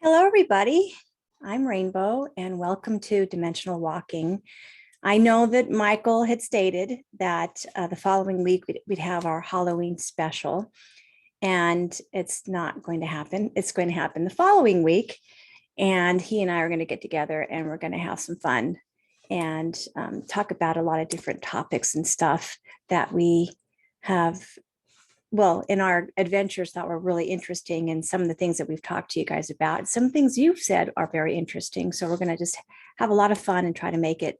Hello, everybody. I'm Rainbow, and welcome to Dimensional Walking. I know that Michael had stated that the following week we'd have our Halloween special, and it's not going to happen. It's going to happen the following week, and he and I are going to get together and we're going to have some fun and talk about a lot of different topics and stuff that we have in our adventures that were really interesting, and some of the things that we've talked to you guys about. Some things you've said are very interesting. So we're going to just have a lot of fun and try to make it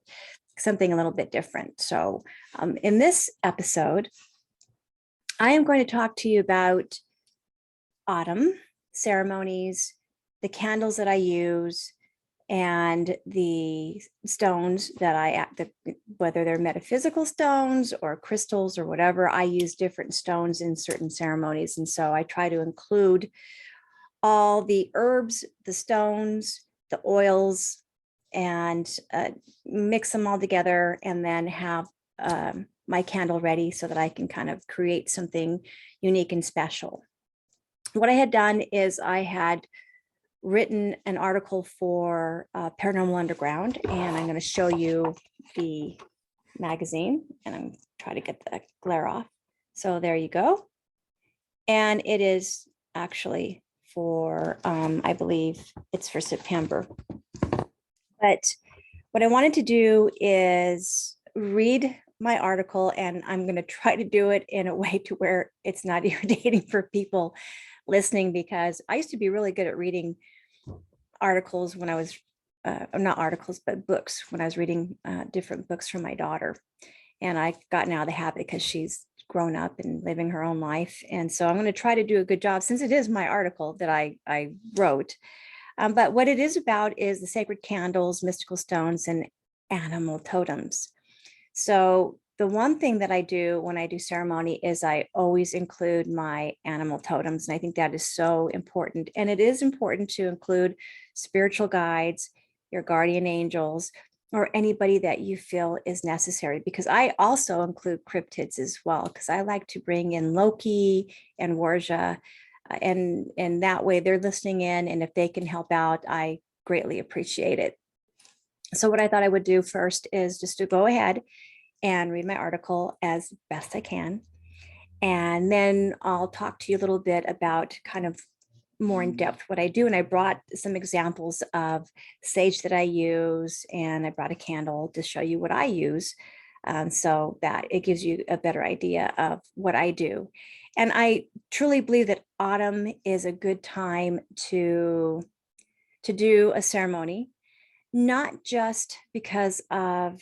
something a little bit different. So in this episode, I am going to talk to you about autumn ceremonies, the candles that I use, and the stones that whether they're metaphysical stones or crystals or whatever, I use different stones in certain ceremonies. And so I try to include all the herbs, the stones, the oils, and mix them all together, and then have my candle ready so that I can kind of create something unique and special. What I had done is I had written an article for Paranormal Underground, and I'm going to show you the magazine, and I'm trying to get the glare off. So there you go. And it is actually for, I believe it's for September. But what I wanted to do is read my article, and I'm going to try to do it in a way to where it's not irritating for people listening, because I used to be really good at reading articles when I was, not articles, but books, when I was reading different books from my daughter. And I've gotten out of the habit because she's grown up and living her own life. And so I'm going to try to do a good job, since it is my article that I wrote. But what it is about is the sacred candles, mystical stones, and animal totems. So the one thing that I do when I do ceremony is I always include my animal totems. And I think that is so important. And it is important to include spiritual guides, your guardian angels, or anybody that you feel is necessary, because I also include cryptids as well, because I like to bring in Loki and Warja, and that way they're listening in, and if they can help out, I greatly appreciate it. So what I thought I would do first is just to go ahead and read my article as best I can. And then I'll talk to you a little bit about kind of more in depth what I do. And I brought some examples of sage that I use, and I brought a candle to show you what I use, so that it gives you a better idea of what I do. And I truly believe that autumn is a good time to do a ceremony, not just because of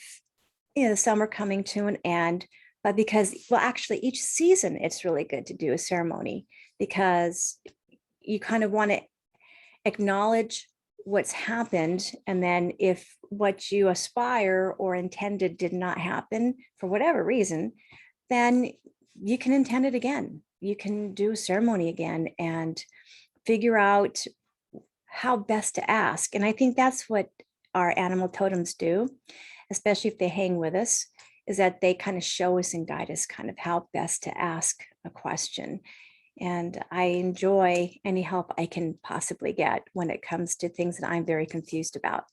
the summer coming to an end, but because, well, actually each season it's really good to do a ceremony, because you kind of want to acknowledge what's happened. And then if what you aspire or intended did not happen for whatever reason, then you can intend it again. You can do a ceremony again and figure out how best to ask. And I think that's what our animal totems do, especially if they hang with us, is that they kind of show us and guide us kind of how best to ask a question. And I enjoy any help I can possibly get when it comes to things that I'm very confused about.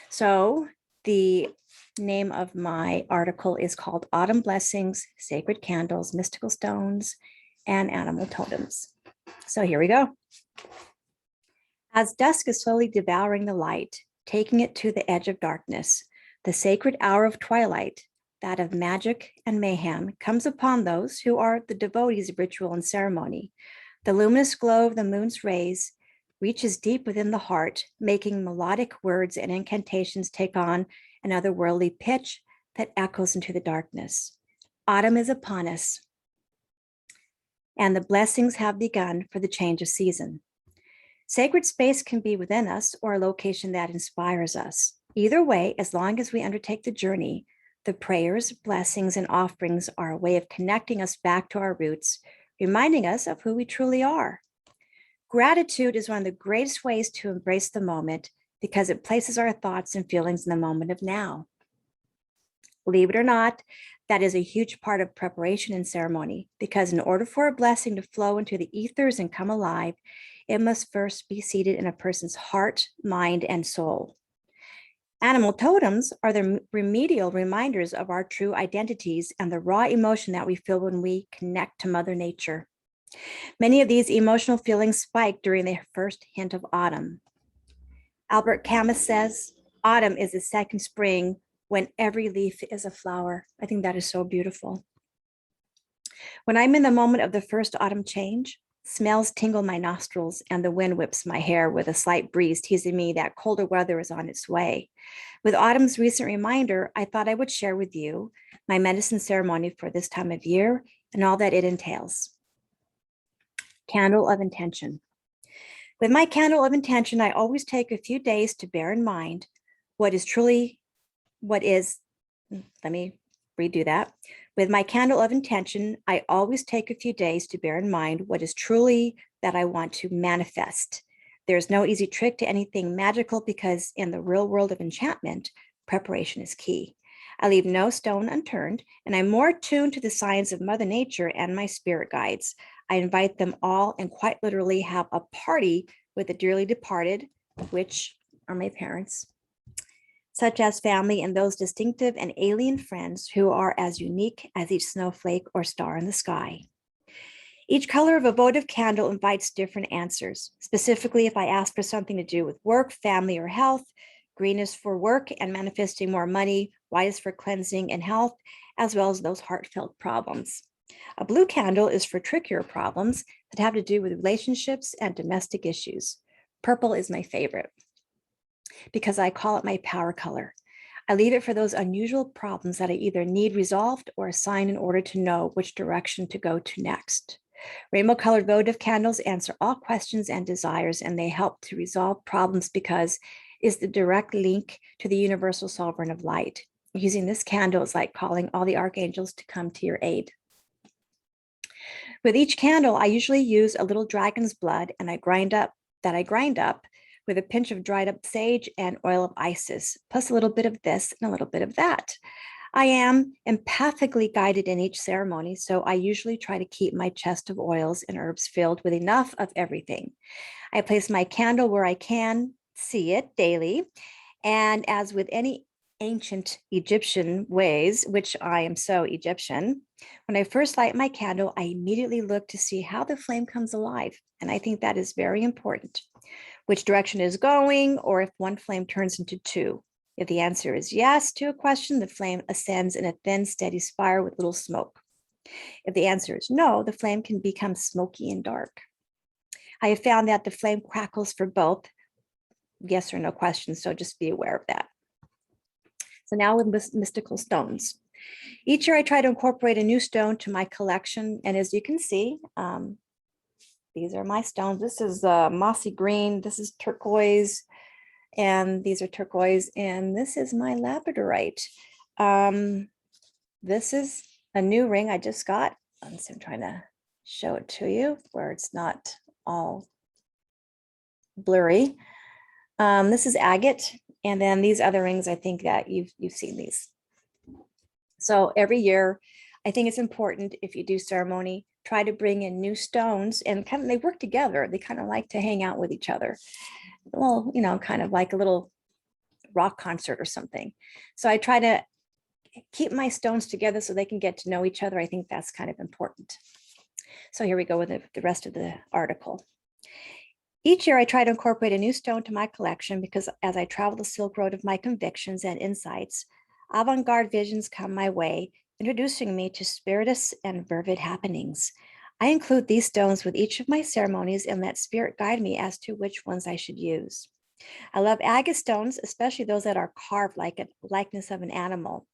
So the name of my article is called Autumn Blessings, Sacred Candles, Mystical Stones, and Animal Totems. So here we go. As dusk is slowly devouring the light, taking it to the edge of darkness, the sacred hour of twilight, that of magic and mayhem, comes upon those who are the devotees of ritual and ceremony. The luminous glow of the moon's rays reaches deep within the heart, making melodic words and incantations take on an otherworldly pitch that echoes into the darkness. Autumn is upon us, and the blessings have begun for the change of season. Sacred space can be within us or a location that inspires us. Either way, as long as we undertake the journey, the prayers, blessings, and offerings are a way of connecting us back to our roots, reminding us of who we truly are. Gratitude is one of the greatest ways to embrace the moment, because it places our thoughts and feelings in the moment of now. Believe it or not, that is a huge part of preparation and ceremony, because in order for a blessing to flow into the ethers and come alive, it must first be seated in a person's heart, mind, and soul. Animal totems are the remedial reminders of our true identities and the raw emotion that we feel when we connect to Mother Nature. Many of these emotional feelings spike during the first hint of autumn. Albert Camus says, autumn is the second spring when every leaf is a flower. I think that is so beautiful. When I'm in the moment of the first autumn change, smells tingle my nostrils and the wind whips my hair with a slight breeze teasing me that colder weather is on its way. With autumn's recent reminder, I thought I would share with you my medicine ceremony for this time of year and all that it entails. Candle of intention. With my candle of intention, I always take a few days to bear in mind what is, let me redo that. With my candle of intention, I always take a few days to bear in mind what is truly that I want to manifest. There's no easy trick to anything magical because in the real world of enchantment, preparation is key. I leave no stone unturned, and I'm more tuned to the signs of Mother Nature and my spirit guides. I invite them all and quite literally have a party with the dearly departed, which are my parents, such as family and those distinctive and alien friends who are as unique as each snowflake or star in the sky. Each color of a votive candle invites different answers. Specifically, if I ask for something to do with work, family, or health, green is for work and manifesting more money, white is for cleansing and health, as well as those heartfelt problems. A blue candle is for trickier problems that have to do with relationships and domestic issues. Purple is my favorite because I call it my power color. I leave it for those unusual problems that I either need resolved or a sign in order to know which direction to go to next. Rainbow colored votive candles answer all questions and desires, and they help to resolve problems because it's the direct link to the universal sovereign of light. Using this candle is like calling all the archangels to come to your aid. With each candle, I usually use a little dragon's blood and I grind up with a pinch of dried up sage and oil of Isis, plus a little bit of this and a little bit of that. I am empathically guided in each ceremony, so I usually try to keep my chest of oils and herbs filled with enough of everything. I place my candle where I can see it daily, and as with any ancient Egyptian ways, which I am so Egyptian, when I first light my candle, I immediately look to see how the flame comes alive, and I think that is very important. Which direction is going, or if one flame turns into two. If the answer is yes to a question, the flame ascends in a thin, steady spire with little smoke. If the answer is no, the flame can become smoky and dark. I have found that the flame crackles for both yes or no questions, so just be aware of that. So now with mystical stones. Each year I try to incorporate a new stone to my collection, and as you can see, these are my stones. This is mossy green. This is turquoise. And these are turquoise. And this is my labradorite. This is a new ring I just got. I'm trying to show it to you where it's not all blurry. This is agate. And then these other rings, I think that you've seen these. So every year, I think it's important if you do ceremony, try to bring in new stones and kind of, they work together. They kind of like to hang out with each other. Well, kind of like a little rock concert or something. So I try to keep my stones together so they can get to know each other. I think that's kind of important. So here we go with the rest of the article. Each year I try to incorporate a new stone to my collection because as I travel the Silk Road of my convictions and insights, avant-garde visions come my way, introducing me to spiritus and vivid happenings. I include these stones with each of my ceremonies and let spirit guide me as to which ones I should use. I love agate stones, especially those that are carved like a likeness of an animal.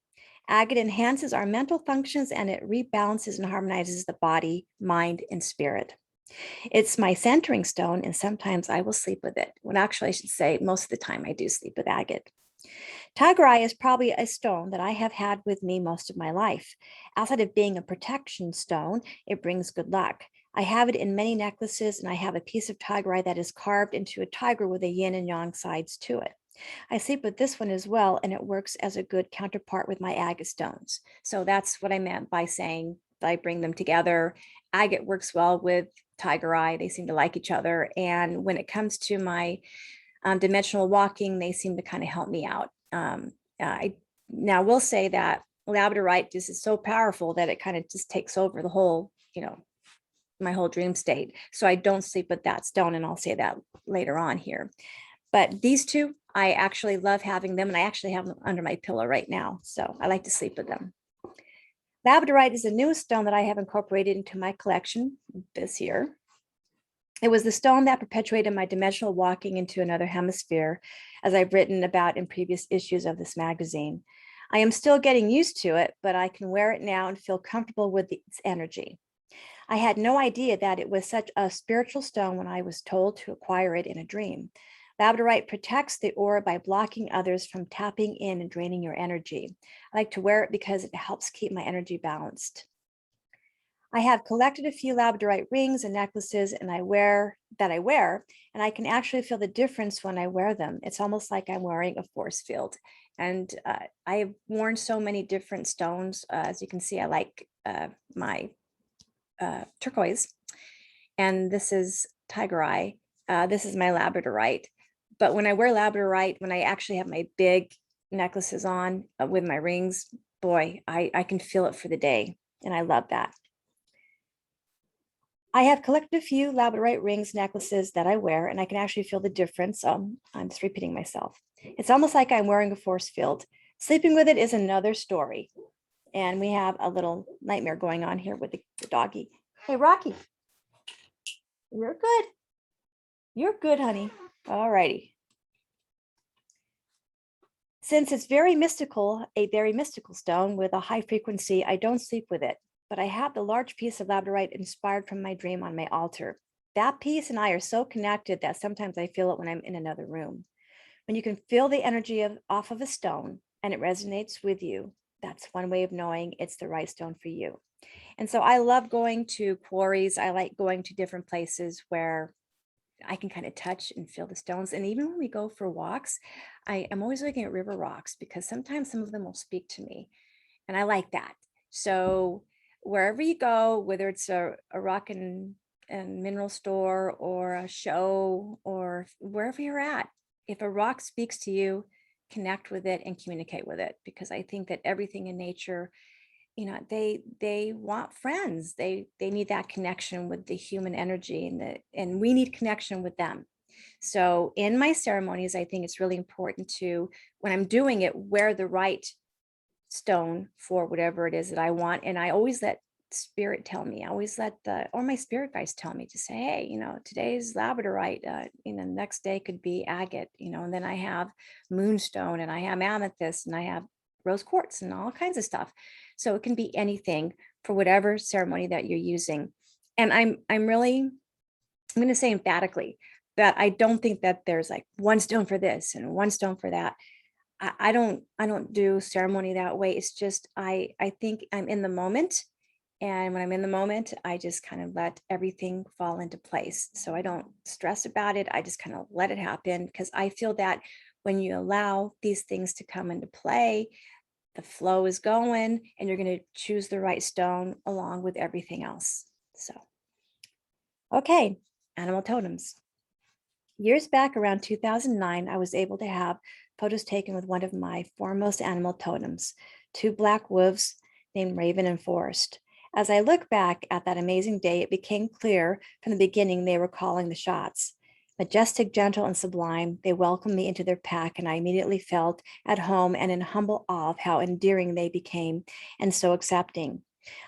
Agate enhances our mental functions and it rebalances and harmonizes the body, mind, and spirit. It's my centering stone, and sometimes I will sleep with it. Well, actually, I should say most of the time I do sleep with agate. Tiger eye is probably a stone that I have had with me most of my life. Outside of being a protection stone, it brings good luck. I have it in many necklaces, and I have a piece of tiger eye that is carved into a tiger with a yin and yang sides to it. I sleep with this one as well, and it works as a good counterpart with my agate stones. So that's what I meant by saying that I bring them together. Agate works well with tiger eye. They seem to like each other. And when it comes to my dimensional walking, they seem to kind of help me out. I now will say that Labradorite just is so powerful that it kind of just takes over the whole, my whole dream state. So I don't sleep with that stone, and I'll say that later on here. But these two, I actually love having them, and I actually have them under my pillow right now. So I like to sleep with them. Labradorite is the newest stone that I have incorporated into my collection this year. It was the stone that perpetuated my dimensional walking into another hemisphere, as I've written about in previous issues of this magazine. I am still getting used to it, but I can wear it now and feel comfortable with its energy. I had no idea that it was such a spiritual stone when I was told to acquire it in a dream. Labradorite protects the aura by blocking others from tapping in and draining your energy. I like to wear it because it helps keep my energy balanced. I have collected a few labradorite rings and necklaces and I wear, and I can actually feel the difference when I wear them. It's almost like I'm wearing a force field. And I have worn so many different stones. As you can see, I like my turquoise, and this is tiger eye. This is my labradorite. But when I wear labradorite, when I actually have my big necklaces on with my rings, boy, I can feel it for the day. And I love that. I have collected a few labradorite rings, necklaces that I wear, and I can actually feel the difference. I'm just repeating myself. It's almost like I'm wearing a force field. Sleeping with it is another story. And we have a little nightmare going on here with the doggy. Hey, Rocky, you're good. You're good, honey. All righty. Since it's a very mystical stone with a high frequency, I don't sleep with it, but I have the large piece of labradorite inspired from my dream on my altar. That piece and I are so connected that sometimes I feel it when I'm in another room. When you can feel the energy off of a stone and it resonates with you, that's one way of knowing it's the right stone for you. And so I love going to quarries. I like going to different places where I can kind of touch and feel the stones. And even when we go for walks, I am always looking at river rocks because sometimes some of them will speak to me. And I like that. So wherever you go, whether it's a rock and mineral store or a show or wherever you're at, if a rock speaks to you, connect with it and communicate with it, because I think that everything in nature, they want friends. They need that connection with the human energy, and we need connection with them. So in my ceremonies, I think it's really important to, when I'm doing it, wear the right stone for whatever it is that I want. And I always let spirit tell me. I always let my spirit guides tell me to say, hey, today's labradorite, next day could be agate, and then I have moonstone and I have amethyst and I have rose quartz and all kinds of stuff. So it can be anything for whatever ceremony that you're using. And I'm going to say emphatically that I don't think that there's like one stone for this and one stone for that. I don't do ceremony that way. It's just, I think I'm in the moment. And when I'm in the moment, I just kind of let everything fall into place. So I don't stress about it. I just kind of let it happen, because I feel that when you allow these things to come into play, the flow is going and you're going to choose the right stone along with everything else. So, okay, animal totems. Years back around 2009, I was able to have photos taken with one of my foremost animal totems, two black wolves named Raven and Forrest. As I look back at that amazing day, it became clear from the beginning they were calling the shots. Majestic, gentle, and sublime, they welcomed me into their pack, and I immediately felt at home and in humble awe of how endearing they became and so accepting.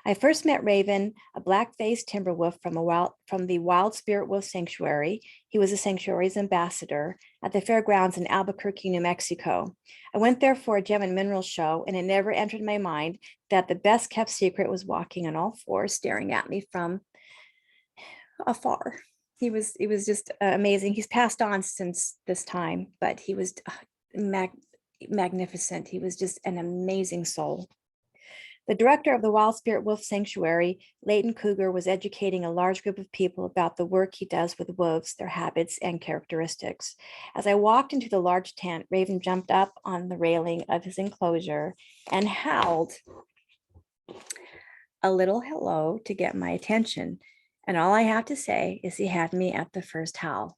I first met Raven, a black-faced timber wolf from the Wild Spirit Wolf Sanctuary. He was the sanctuary's ambassador at the fairgrounds in Albuquerque, New Mexico. I went there for a gem and mineral show, and it never entered my mind that the best kept secret was walking on all fours, staring at me from afar. He was just amazing. He's passed on since this time, but he was magnificent. He was just an amazing soul. The director of the Wild Spirit Wolf Sanctuary, Leighton Cougar, was educating a large group of people about the work he does with wolves, their habits, and characteristics. As I walked into the large tent, Raven jumped up on the railing of his enclosure and howled a little hello to get my attention. And all I have to say is he had me at the first howl.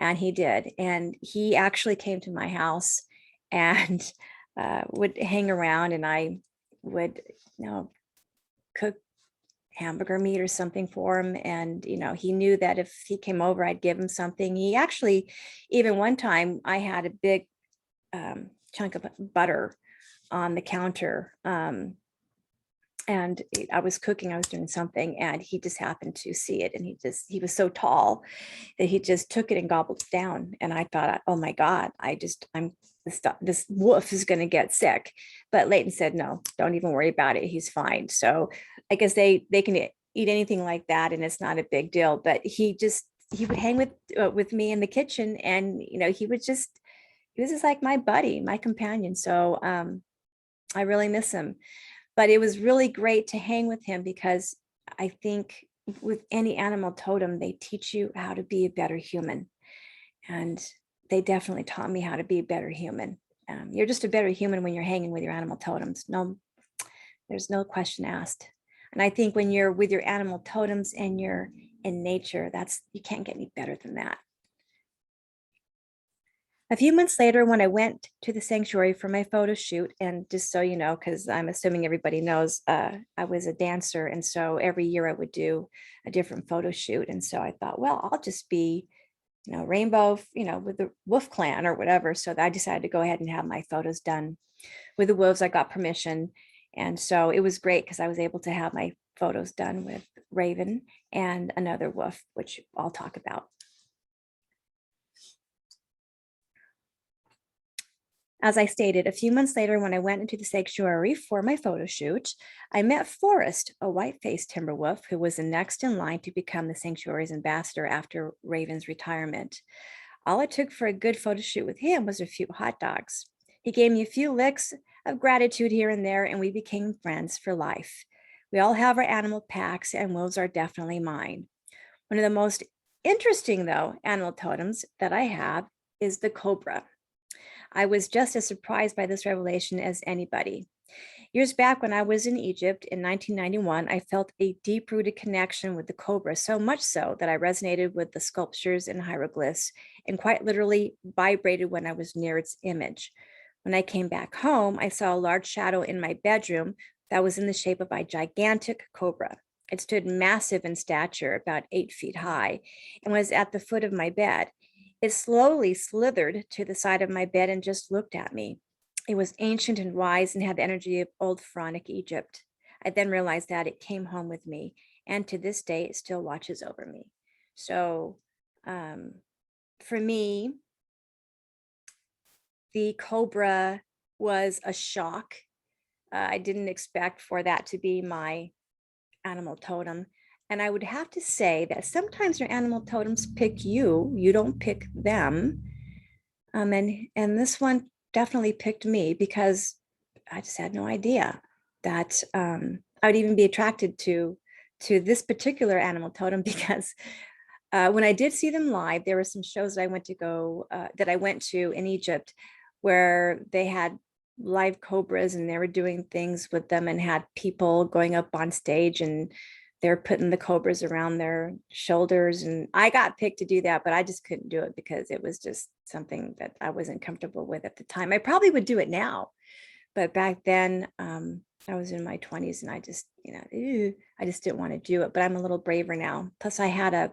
And he did. And he actually came to my house and would hang around, and I would, cook hamburger meat or something for him. And, he knew that if he came over, I'd give him something. He actually, even one time, I had a big chunk of butter on the counter. And I was cooking, I was doing something, and he just happened to see it. And he was so tall that he just took it and gobbled it down. And I thought, oh my God, this wolf is going to get sick. But Leighton said, no, don't even worry about it. He's fine. So I guess they can eat anything like that, and it's not a big deal. But he would hang with me in the kitchen, and he was just like my buddy, my companion. So I really miss him. But it was really great to hang with him, because I think with any animal totem, they teach you how to be a better human. And they definitely taught me how to be a better human. You're just a better human when you're hanging with your animal totems. No, there's no question asked. And I think when you're with your animal totems and you're in nature, you can't get any better than that. A few months later, when I went to the sanctuary for my photo shoot, and just so you know, because I'm assuming everybody knows, I was a dancer. And so every year I would do a different photo shoot. And so I thought, well, I'll just be, rainbow, with the wolf clan or whatever. So I decided to go ahead and have my photos done with the wolves. I got permission. And so it was great, because I was able to have my photos done with Raven and another wolf, which I'll talk about. As I stated, a few months later, when I went into the sanctuary for my photo shoot, I met Forrest, a white-faced timber wolf who was the next in line to become the sanctuary's ambassador after Raven's retirement. All it took for a good photo shoot with him was a few hot dogs. He gave me a few licks of gratitude here and there, and we became friends for life. We all have our animal packs, and wolves are definitely mine. One of the most interesting, though, animal totems that I have is the cobra. I was just as surprised by this revelation as anybody. Years back, when I was in Egypt in 1991, I felt a deep-rooted connection with the cobra, so much so that I resonated with the sculptures and hieroglyphs, and quite literally vibrated when I was near its image. When I came back home, I saw a large shadow in my bedroom that was in the shape of a gigantic cobra. It stood massive in stature, about 8 feet high, and was at the foot of my bed. It slowly slithered to the side of my bed and just looked at me. It was ancient and wise and had the energy of old pharaonic Egypt. I then realized that it came home with me, and to this day, it still watches over me. So for me, the cobra was a shock. I didn't expect for that to be my animal totem. And I would have to say that sometimes your animal totems pick you, you don't pick them. And this one definitely picked me, because I just had no idea that I would even be attracted to this particular animal totem, because when I did see them live, there were some shows that I went to in Egypt, where they had live cobras, and they were doing things with them, and had people going up on stage, and they're putting the cobras around their shoulders. And I got picked to do that, but I just couldn't do it, because it was just something that I wasn't comfortable with at the time. I probably would do it now, but back then I was in my 20s, and I just, I just didn't want to do it. But I'm a little braver now. Plus I had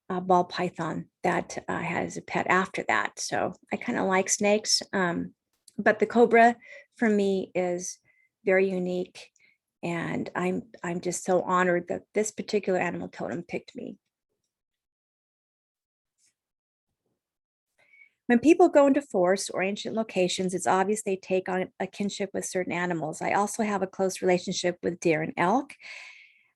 a ball python that I had as a pet after that. So I kind of like snakes. But the cobra for me is very unique. And I'm just so honored that this particular animal totem picked me. When people go into forests or ancient locations, it's obvious they take on a kinship with certain animals. I also have a close relationship with deer and elk.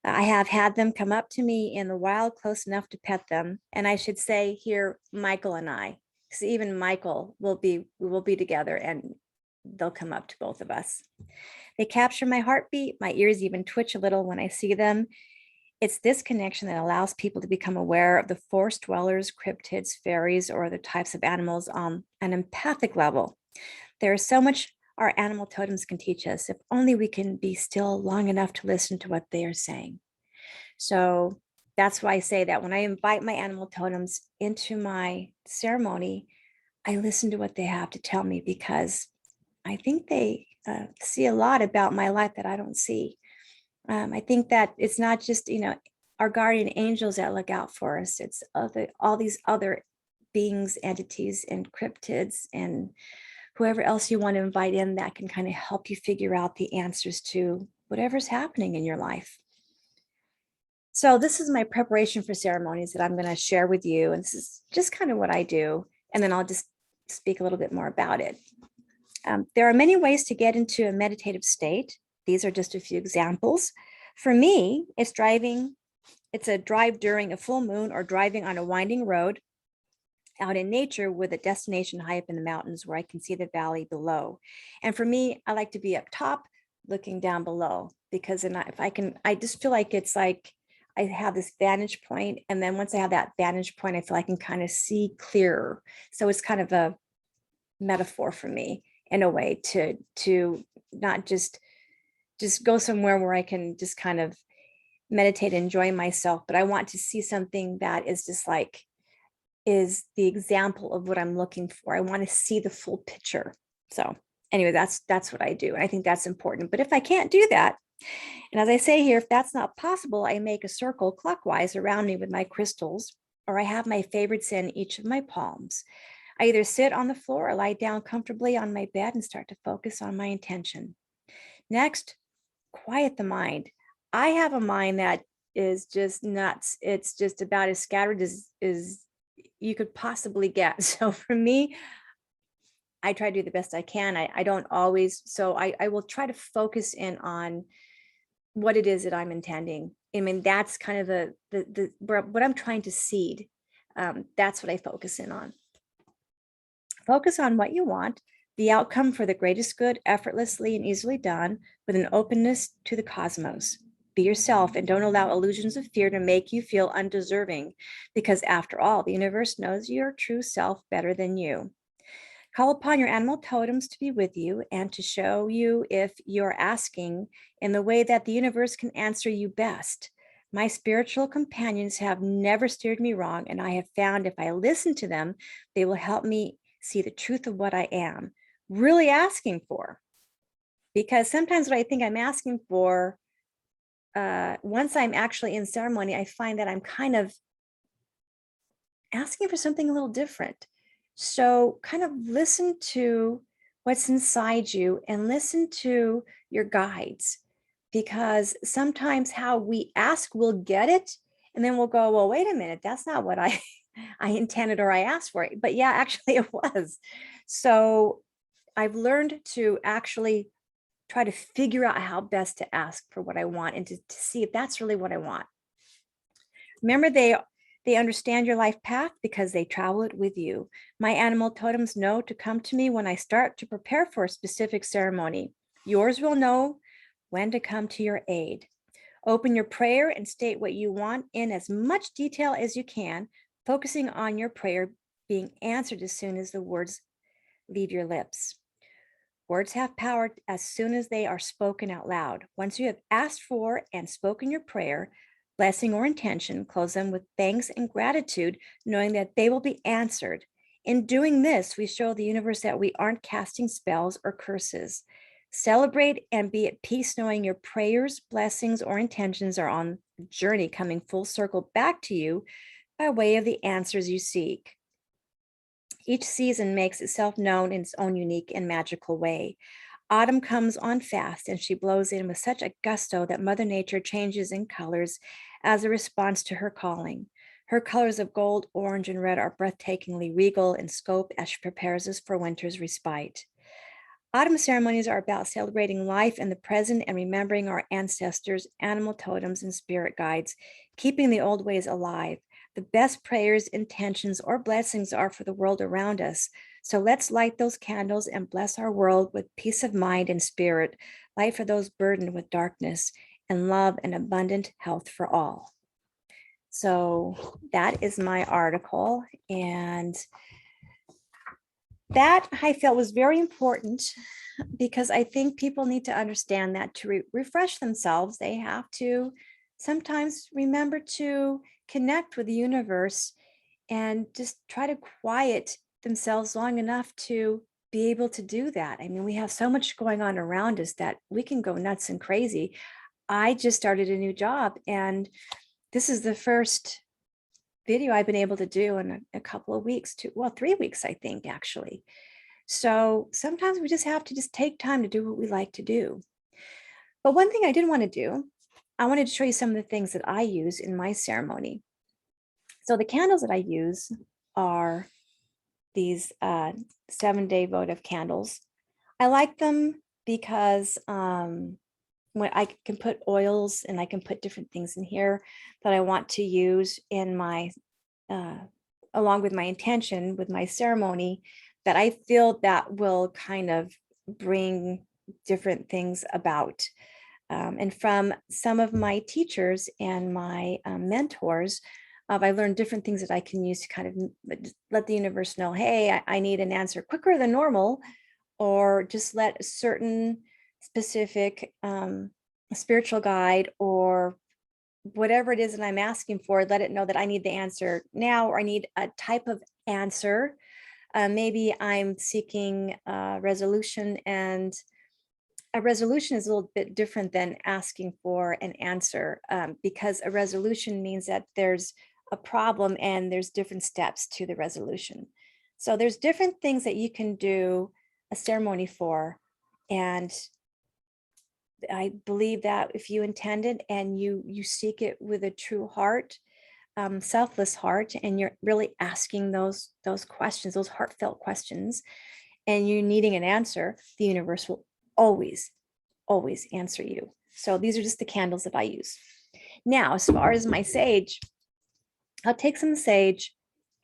I have had them come up to me in the wild close enough to pet them. And I should say here, Michael and I, because even Michael we will be together, and they'll come up to both of us. They capture my heartbeat. My ears even twitch a little when I see them. It's this connection that allows people to become aware of the forest dwellers, cryptids, fairies, or other types of animals on an empathic level. There is so much our animal totems can teach us, if only we can be still long enough to listen to what they are saying. So that's why I say that when I invite my animal totems into my ceremony, I listen to what they have to tell me, because I think they see a lot about my life that I don't see. I think that it's not just, our guardian angels that look out for us. It's all these other beings, entities, and cryptids, and whoever else you want to invite in that can kind of help you figure out the answers to whatever's happening in your life. So this is my preparation for ceremonies that I'm going to share with you. And this is just kind of what I do. And then I'll just speak a little bit more about it. There are many ways to get into a meditative state. These are just a few examples. For me, it's driving. It's a drive during a full moon or driving on a winding road out in nature with a destination high up in the mountains where I can see the valley below. And for me, I like to be up top looking down below, because then I just feel like it's like I have this vantage point. And then once I have that vantage point, I feel I can kind of see clearer. So it's kind of a metaphor for me in a way to not just go somewhere where I can just kind of meditate, enjoy myself, but I want to see something that is just like, is the example of what I'm looking for. I want to see the full picture. So anyway, that's what I do. And I think that's important. But if I can't do that, and as I say here, if that's not possible, I make a circle clockwise around me with my crystals, or I have my favorites in each of my palms. I either sit on the floor or lie down comfortably on my bed and start to focus on my intention. Next, quiet the mind. I have a mind that is just nuts. It's just about as scattered as you could possibly get. So for me, I try to do the best I can. I don't always, so I will try to focus in on what it is that I'm intending. I mean, that's kind of what I'm trying to seed. That's what I focus in on. Focus on what you want, the outcome for the greatest good, effortlessly and easily done, with an openness to the cosmos. Be yourself and don't allow illusions of fear to make you feel undeserving, because after all, the universe knows your true self better than you. Call upon your animal totems to be with you and to show you if you're asking in the way that the universe can answer you best. My spiritual companions have never steered me wrong, and I have found if I listen to them, they will help me see the truth of what I am really asking for. Because sometimes what I think I'm asking for, once I'm actually in ceremony, I find that I'm kind of asking for something a little different. So kind of listen to what's inside you and listen to your guides, because sometimes how we ask, we'll get it. And then we'll go, well, wait a minute, that's not what I intended or I asked for it. But yeah, actually it was. So I've learned to actually try to figure out how best to ask for what I want, and to see if that's really what I want. Remember, they understand your life path because they travel it with you. My animal totems know to come to me when I start to prepare for a specific ceremony. Yours will know when to come to your aid. Open your prayer and state what you want in as much detail as you can, focusing on your prayer being answered as soon as the words leave your lips. Words have power as soon as they are spoken out loud. Once you have asked for and spoken your prayer, blessing, or intention, close them with thanks and gratitude, knowing that they will be answered. In doing this, we show the universe that we aren't casting spells or curses. Celebrate and be at peace, knowing your prayers, blessings, or intentions are on the journey coming full circle back to you by way of the answers you seek. Each season makes itself known in its own unique and magical way. Autumn comes on fast, and she blows in with such a gusto that Mother Nature changes in colors as a response to her calling. Her colors of gold, orange, and red are breathtakingly regal in scope as she prepares us for winter's respite. Autumn ceremonies are about celebrating life in the present and remembering our ancestors, animal totems, and spirit guides, keeping the old ways alive. The best prayers, intentions, or blessings are for the world around us. So let's light those candles and bless our world with peace of mind and spirit, light for those burdened with darkness, and love and abundant health for all. So that is my article. And that I felt was very important, because I think people need to understand that to refresh themselves, they have to sometimes remember to connect with the universe and just try to quiet themselves long enough to be able to do that. I mean, we have so much going on around us that we can go nuts and crazy. I just started a new job, and this is the first video I've been able to do in a couple of weeks, 3 weeks, I think, actually. So sometimes we just have to just take time to do what we like to do. But one thing I did want to do, I wanted to show you some of the things that I use in my ceremony. So the candles that I use are these 7-day votive candles. I like them because when I can put oils and I can put different things in here that I want to use in my, along with my intention with my ceremony, that I feel that will kind of bring different things about. And from some of my teachers and my mentors, I learned different things that I can use to kind of let the universe know, hey, I need an answer quicker than normal, or just let a certain specific spiritual guide or whatever it is that I'm asking for, let it know that I need the answer now, or I need a type of answer. Maybe I'm seeking resolution, and a resolution is a little bit different than asking for an answer, because a resolution means that there's a problem and there's different steps to the resolution. So there's different things that you can do a ceremony for. And I believe that if you intend it and you seek it with a true heart, selfless heart, and you're really asking those questions, those heartfelt questions, and you're needing an answer, the universe will always answer you. So these are just the candles that I use. Now, as far as my sage, I'll take some sage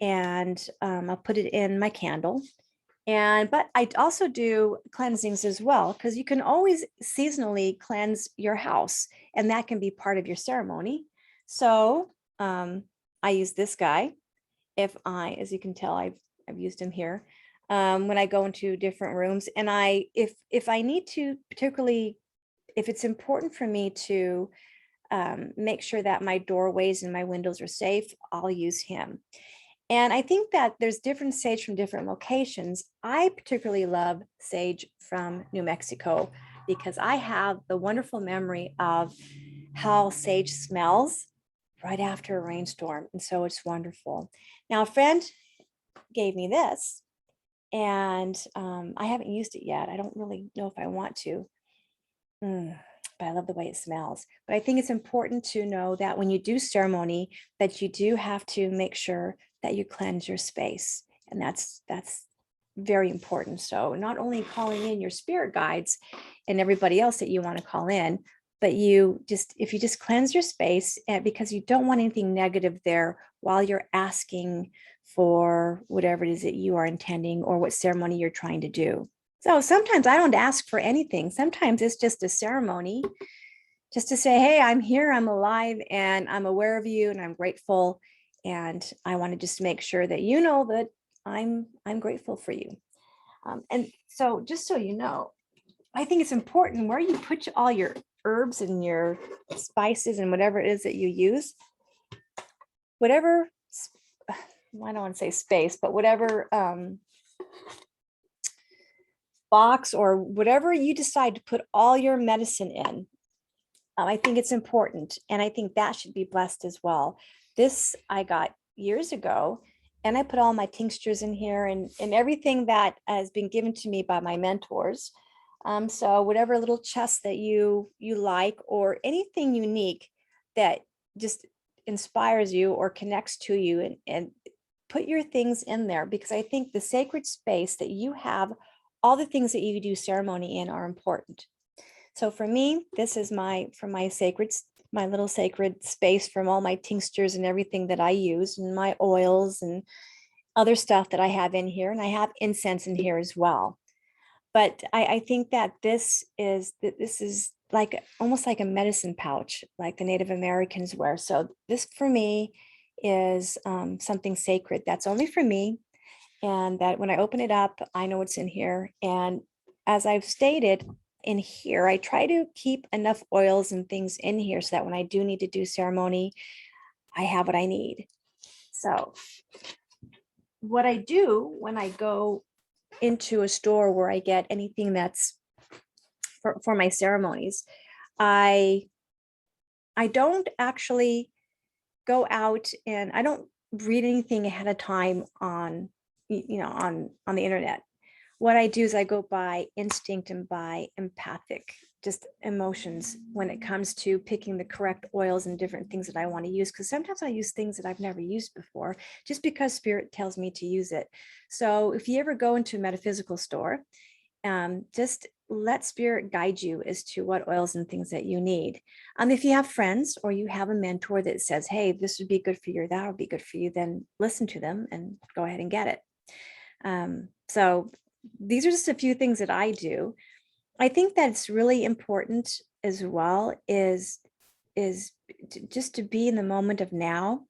and I'll put it in my candle. But I also do cleansings as well, because you can always seasonally cleanse your house, and that can be part of your ceremony. So I use this guy. As you can tell, I've used him here when I go into different rooms, and if I need to, particularly if it's important for me to make sure that my doorways and my windows are safe, I'll use him. And I think that there's different sage from different locations. I particularly love sage from New Mexico because I have the wonderful memory of how sage smells right after a rainstorm. And so it's wonderful. Now, a friend gave me this, and I haven't used it yet. I don't really know if I want to. But I love the way it smells. But I think it's important to know that when you do ceremony, that you do have to make sure that you cleanse your space. And that's very important. So not only calling in your spirit guides and everybody else that you want to call in, but if you just cleanse your space, because you don't want anything negative there while you're asking for whatever it is that you are intending or what ceremony you're trying to do. So sometimes I don't ask for anything. Sometimes it's just a ceremony, just to say, hey, I'm here, I'm alive, and I'm aware of you, and I'm grateful. And I want to just make sure that you know that I'm grateful for you. And so just so you know, I think it's important where you put all your herbs and your spices and whatever it is that you use, whatever, I don't want to say space, but whatever box or whatever you decide to put all your medicine in, I think it's important. And I think that should be blessed as well. This I got years ago, and I put all my tinctures in here and everything that has been given to me by my mentors. So whatever little chest that you like, or anything unique that just inspires you or connects to you, and put your things in there, because I think the sacred space that you have, all the things that you do ceremony in, are important. So for me, this is my little sacred space from all my tinctures and everything that I use, and my oils and other stuff that I have in here. And I have incense in here as well. But I think that this is like almost like a medicine pouch, like the Native Americans wear. So this for me is something sacred that's only for me. And that when I open it up, I know what's in here. And as I've stated, in here. I try to keep enough oils and things in here so that when I do need to do ceremony, I have what I need. So what I do when I go into a store where I get anything that's for my ceremonies, I don't actually go out and I don't read anything ahead of time on on the internet. What I do is I go by instinct and by empathic, just emotions when it comes to picking the correct oils and different things that I want to use. Because sometimes I use things that I've never used before, just because spirit tells me to use it. So if you ever go into a metaphysical store, just let spirit guide you as to what oils and things that you need. If you have friends or you have a mentor that says, hey, this would be good for you, or that would be good for you, then listen to them and go ahead and get it. So these are just a few things that I do. I think that it's really important as well is just to be in the moment of now.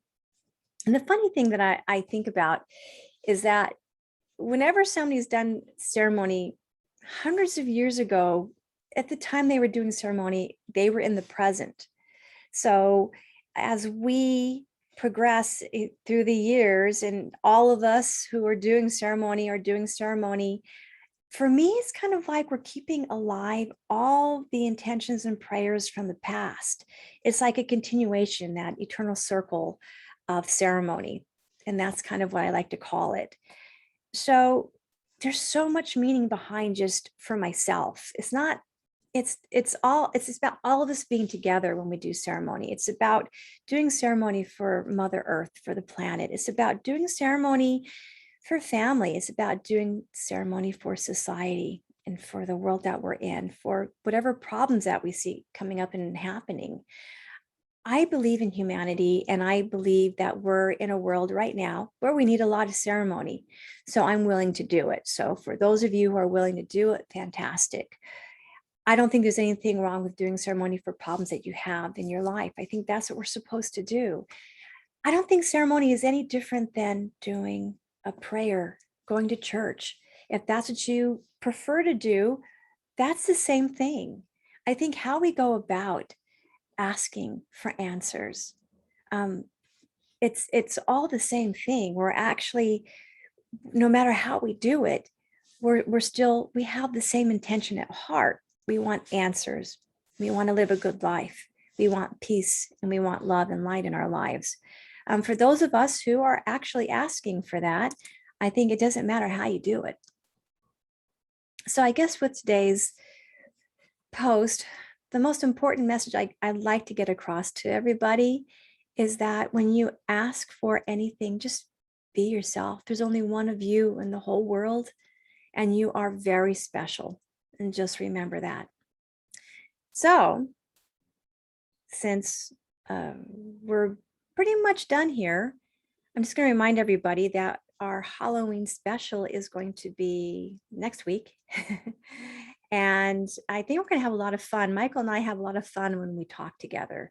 And the funny thing that I think about is that whenever somebody's done ceremony hundreds of years ago, at the time they were doing ceremony, they were in the present. So as we progress through the years, and all of us who are doing ceremony are doing ceremony, for me, it's kind of like we're keeping alive all the intentions and prayers from the past. It's like a continuation, that eternal circle of ceremony. And that's kind of what I like to call it. So there's so much meaning behind just for myself. It's not, it's about all of us being together when we do ceremony. It's about doing ceremony for Mother Earth, for the planet. It's about doing ceremony for family. It's about doing ceremony for society and for the world that we're in, for whatever problems that we see coming up and happening. I believe in humanity, and I believe that we're in a world right now where we need a lot of ceremony. So I'm willing to do it. So for those of you who are willing to do it, fantastic. I don't think there's anything wrong with doing ceremony for problems that you have in your life. I think that's what we're supposed to do. I don't think ceremony is any different than doing a prayer, going to church. If that's what you prefer to do, that's the same thing. I think how we go about asking for answers, it's all the same thing. We're actually, no matter how we do it, we have the same intention at heart. We want answers. We want to live a good life. We want peace, and we want love and light in our lives. For those of us who are actually asking for that, I think it doesn't matter how you do it. So I guess with today's post, the most important message I'd like to get across to everybody is that when you ask for anything, just be yourself. There's only one of you in the whole world, and you are very special. And just remember that. So since we're pretty much done here, I'm just going to remind everybody that our Halloween special is going to be next week. And I think we're going to have a lot of fun. Michael and I have a lot of fun when we talk together.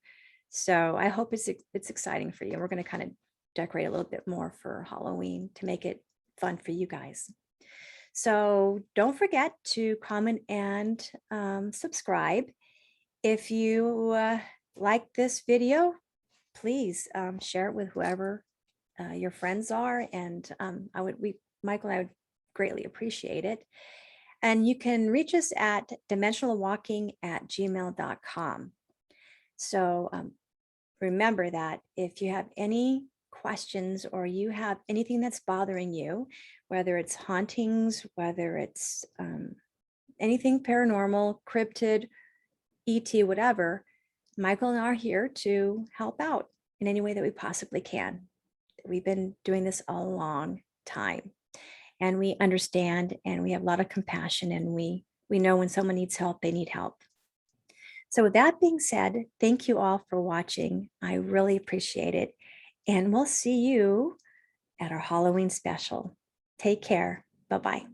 So I hope it's exciting for you. We're going to kind of decorate a little bit more for Halloween to make it fun for you guys. So don't forget to comment and subscribe. If you like this video, please share it with whoever your friends are, and Michael and I would greatly appreciate it. And you can reach us at dimensionalwalking@gmail.com. So remember that if you have any questions or you have anything that's bothering you, whether it's hauntings, whether it's anything paranormal, cryptid, ET, whatever, Michael and I are here to help out in any way that we possibly can. We've been doing this a long time, and we understand, and we have a lot of compassion, and we know when someone needs help, they need help. So with that being said, thank you all for watching. I really appreciate it. And we'll see you at our Halloween special. Take care. Bye-bye.